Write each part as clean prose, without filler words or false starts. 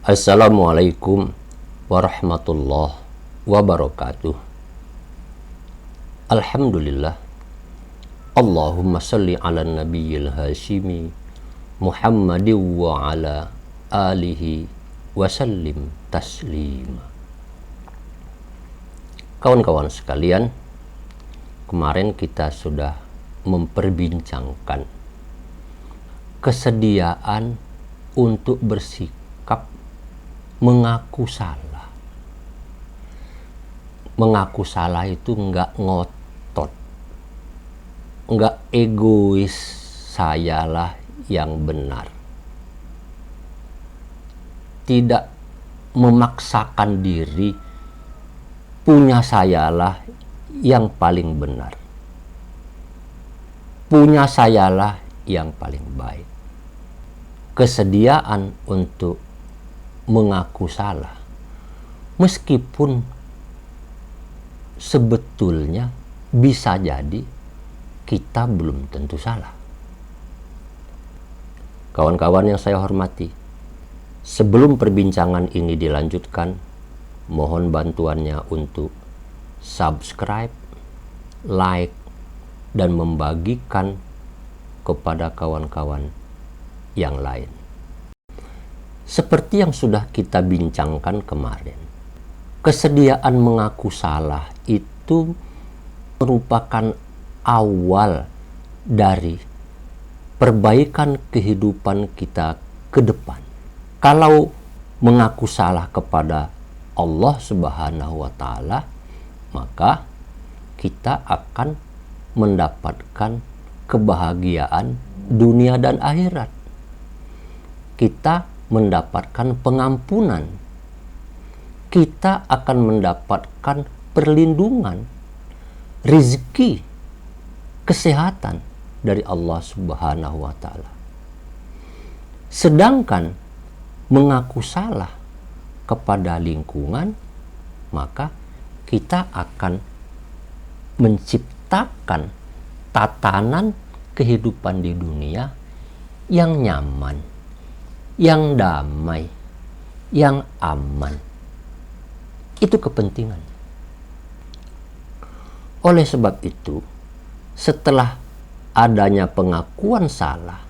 Assalamualaikum warahmatullahi wabarakatuh. Alhamdulillah. Allahumma salli ala nabiyyil hashimi Muhammadin wa ala alihi wasallim taslima. Kawan-kawan sekalian, kemarin kita sudah memperbincangkan kesediaan untuk bersikap mengaku salah. Mengaku salah itu enggak ngotot, enggak egois, sayalah yang benar. Tidak memaksakan diri, punya sayalah yang paling benar. Punya sayalah yang paling baik. Kesediaan untuk mengaku salah, meskipun sebetulnya bisa jadi kita belum tentu salah. Kawan-kawan yang saya hormati, sebelum perbincangan ini dilanjutkan, mohon bantuannya untuk subscribe, like, dan membagikan kepada kawan-kawan yang lain. Seperti yang sudah kita bincangkan kemarin, kesediaan mengaku salah itu merupakan awal dari perbaikan kehidupan kita ke depan. Kalau mengaku salah kepada Allah Subhanahu wa Ta'ala, maka kita akan mendapatkan kebahagiaan dunia dan akhirat. Kita mendapatkan pengampunan, kita akan mendapatkan perlindungan, rezeki, kesehatan dari Allah Subhanahu wa Ta'ala. Sedangkan mengaku salah kepada lingkungan, maka kita akan menciptakan tatanan kehidupan di dunia yang nyaman, yang damai, yang aman. Itu kepentingan. Oleh sebab itu, setelah adanya pengakuan salah,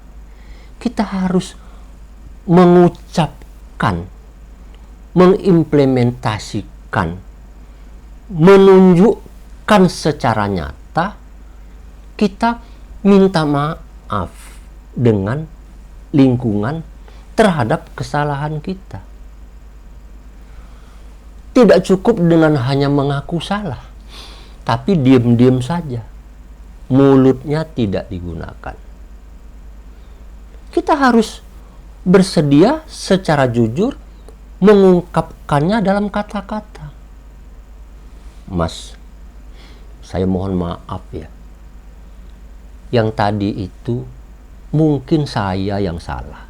kita harus mengucapkan, mengimplementasikan, menunjukkan secara nyata kita minta maaf dengan lingkungan terhadap kesalahan kita. Tidak cukup dengan hanya mengaku salah, tapi diam-diam saja. Mulutnya tidak digunakan. Kita harus bersedia secara jujur mengungkapkannya dalam kata-kata. Mas, saya mohon maaf ya. Yang tadi itu mungkin saya yang salah.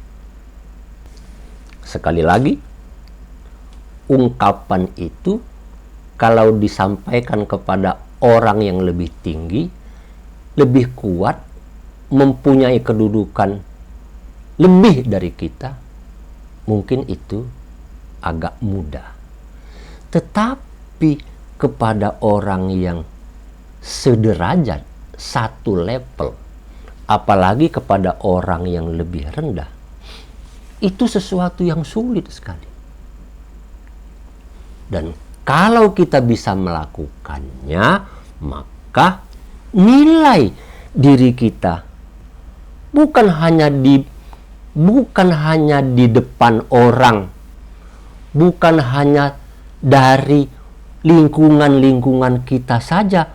Sekali lagi, ungkapan itu kalau disampaikan kepada orang yang lebih tinggi, lebih kuat, mempunyai kedudukan lebih dari kita, mungkin itu agak mudah. Tetapi kepada orang yang sederajat, satu level, apalagi kepada orang yang lebih rendah, itu sesuatu yang sulit sekali. Dan kalau kita bisa melakukannya, maka nilai diri kita bukan hanya di depan orang, bukan hanya dari lingkungan kita saja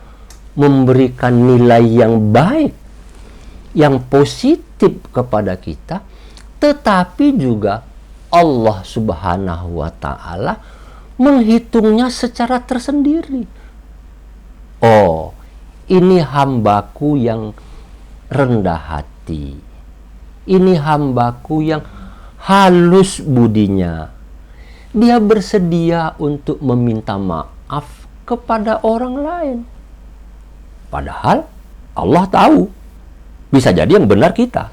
memberikan nilai yang baik, yang positif kepada kita, tetapi juga Allah Subhanahu wa Ta'ala menghitungnya secara tersendiri. Oh, ini hambaku yang rendah hati, ini hambaku yang halus budinya, dia bersedia untuk meminta maaf kepada orang lain. Padahal Allah tahu, bisa jadi yang benar kita.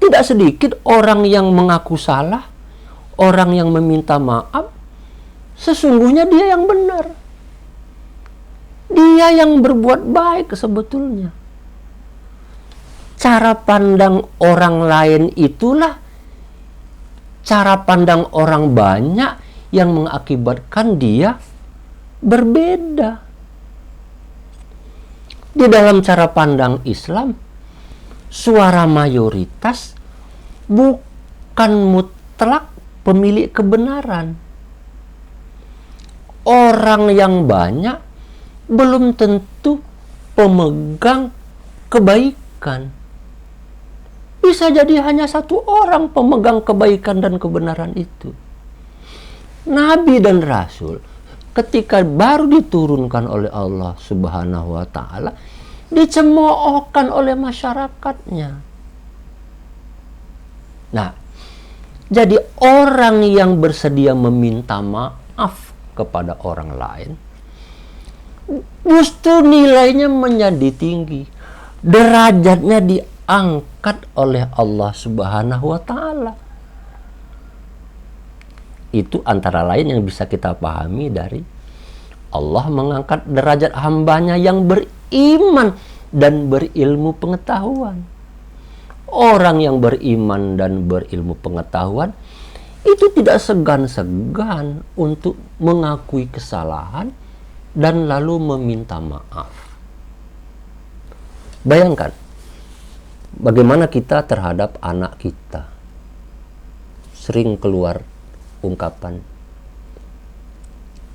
Tidak sedikit orang yang mengaku salah, orang yang meminta maaf, sesungguhnya dia yang benar. Dia yang berbuat baik sebetulnya. Cara pandang orang lain itulah cara pandang orang banyak yang mengakibatkan dia berbeda. Di dalam cara pandang Islam, suara mayoritas bukan mutlak pemilik kebenaran. Orang yang banyak belum tentu pemegang kebaikan. Bisa jadi hanya satu orang pemegang kebaikan dan kebenaran itu. Nabi dan Rasul ketika baru diturunkan oleh Allah Subhanahu wa Ta'ala, dicemoohkan oleh masyarakatnya. Nah, jadi orang yang bersedia meminta maaf kepada orang lain, justru nilainya menjadi tinggi, derajatnya diangkat oleh Allah Subhanahu wa Ta'ala. Itu antara lain yang bisa kita pahami dari Allah mengangkat derajat hambanya yang beriman dan berilmu pengetahuan. Orang yang beriman dan berilmu pengetahuan itu tidak segan-segan untuk mengakui kesalahan dan lalu meminta maaf. Bayangkan bagaimana kita terhadap anak kita. Sering keluar ungkapan,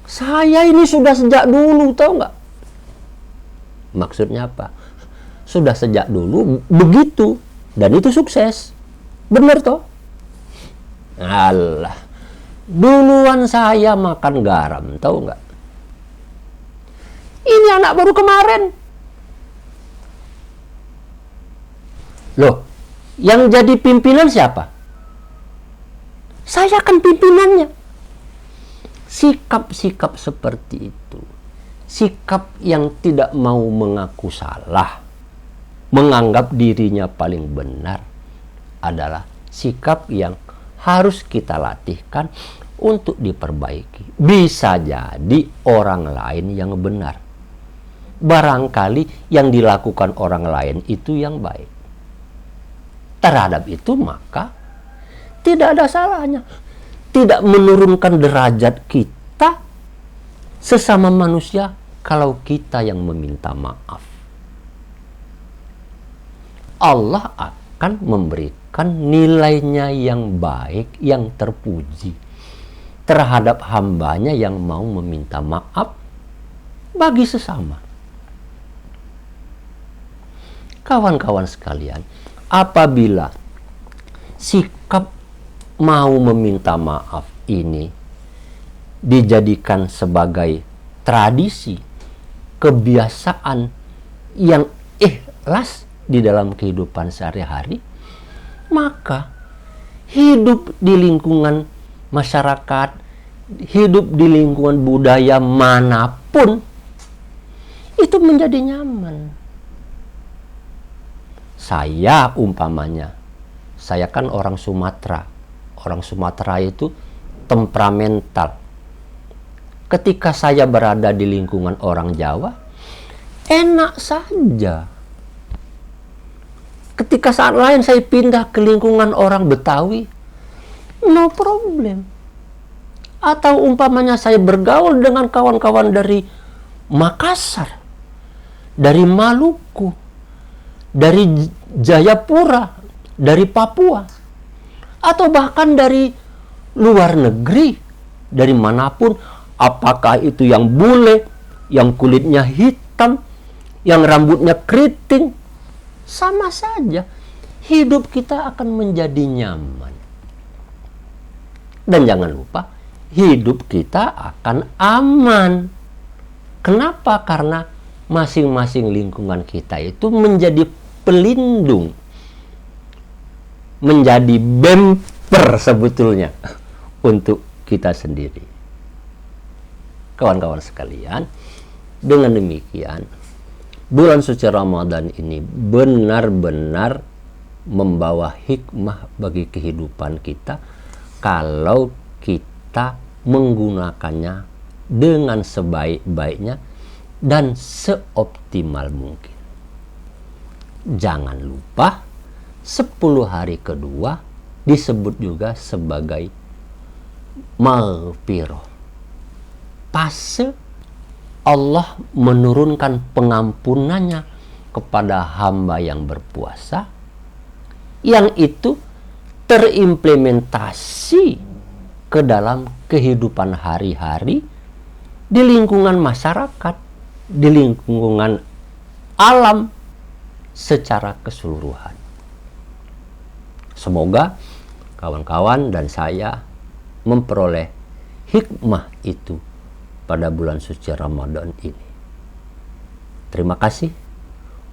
saya ini sudah sejak dulu, tahu nggak? Maksudnya apa? Sudah sejak dulu begitu, dan itu sukses. Bener toh? Alah, duluan saya makan garam, tahu nggak? Ini anak baru kemarin. Loh, yang jadi pimpinan siapa? Saya kan pimpinannya. Sikap-sikap seperti itu, sikap yang tidak mau mengaku salah, menganggap dirinya paling benar, adalah sikap yang harus kita latihkan untuk diperbaiki. Bisa jadi orang lain yang benar, barangkali yang dilakukan orang lain itu yang baik. Terhadap itu maka tidak ada salahnya, tidak menurunkan derajat kita sesama manusia kalau kita yang meminta maaf. Allah akan memberikan nilainya yang baik, yang terpuji terhadap hambanya yang mau meminta maaf bagi sesama. Kawan-kawan sekalian, apabila sikap mau meminta maaf ini dijadikan sebagai tradisi, kebiasaan yang ikhlas di dalam kehidupan sehari-hari, maka hidup di lingkungan masyarakat, hidup di lingkungan budaya manapun itu menjadi nyaman. Saya umpamanya, saya kan orang Sumatera. Orang Sumatera itu temperamental. Ketika saya berada di lingkungan orang Jawa, enak saja. Ketika saat lain saya pindah ke lingkungan orang Betawi, no problem. Atau umpamanya saya bergaul dengan kawan-kawan dari Makassar, dari Maluku, dari Jayapura, dari Papua, atau bahkan dari luar negeri, dari manapun, apakah itu yang bule, yang kulitnya hitam, yang rambutnya keriting, sama saja hidup kita akan menjadi nyaman. Dan jangan lupa, hidup kita akan aman. Kenapa? Karena masing-masing lingkungan kita itu menjadi pelindung, menjadi bumper sebetulnya untuk kita sendiri. Kawan-kawan sekalian, dengan demikian bulan suci Ramadan ini benar-benar membawa hikmah bagi kehidupan kita kalau kita menggunakannya dengan sebaik-baiknya dan seoptimal mungkin. Jangan lupa 10 hari kedua disebut juga sebagai maghfirah. Fase Allah menurunkan pengampunannya kepada hamba yang berpuasa, yang itu terimplementasi ke dalam kehidupan hari-hari di lingkungan masyarakat, di lingkungan alam secara keseluruhan. Semoga kawan-kawan dan saya memperoleh hikmah itu pada bulan suci Ramadan ini. Terima kasih.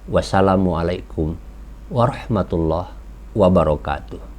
Wassalamualaikum warahmatullahi wabarakatuh.